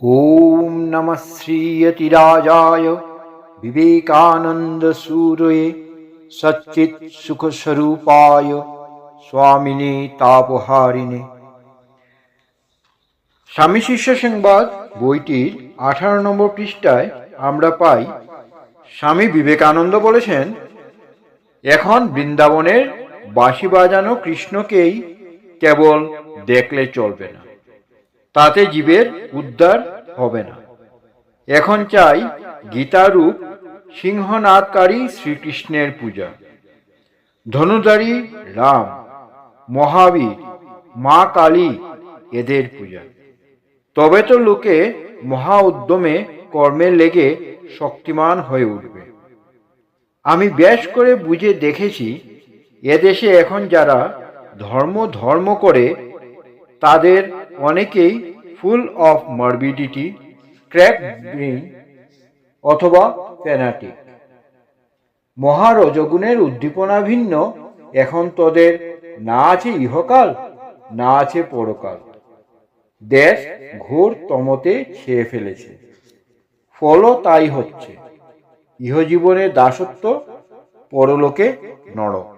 ओम नमः श्रीयतिराजाय विवेकानंदसूरये सच्चित्सुखस्वरूपाय स्वामिने तापहारिणे। স্বামী শিষ্য সংবাদ বইটির 18 নম্বর পৃষ্ঠায় আমরা পাই, স্বামী বিবেকানন্দ বলেছেন, এখন বৃন্দাবনের বাঁশি বাজানো কৃষ্ণকেই কেবল দেখলে চলবে না, তাতে জীবের উদ্ধার হবে না। এখন চাই গীতারূপ সিংহনাদকারী শ্রীকৃষ্ণের পূজা, ধনুধারী রাম, মহাবীর, মা কালী এদের পূজা। তবে তো লোকে মহা উদ্যমে কর্মে লেগে শক্তিমান হয়ে উঠবে। আমি বেশ করে বুঝে দেখেছি, এদেশে এখন যারা ধর্ম করে তাদের অনেকেই full of morbidity, crack brain অথবা ফ্যানাটিক। মহারজগুণের উদ্দীপনা ভিন্ন এখন তোদের না আছে ইহকাল, না আছে পরকাল। দেশ ঘোর তমতে ছেয়ে ফেলেছে, ফলও তাই হচ্ছে, ইহজীবনের দাসত্ব, পরলোকে নরক।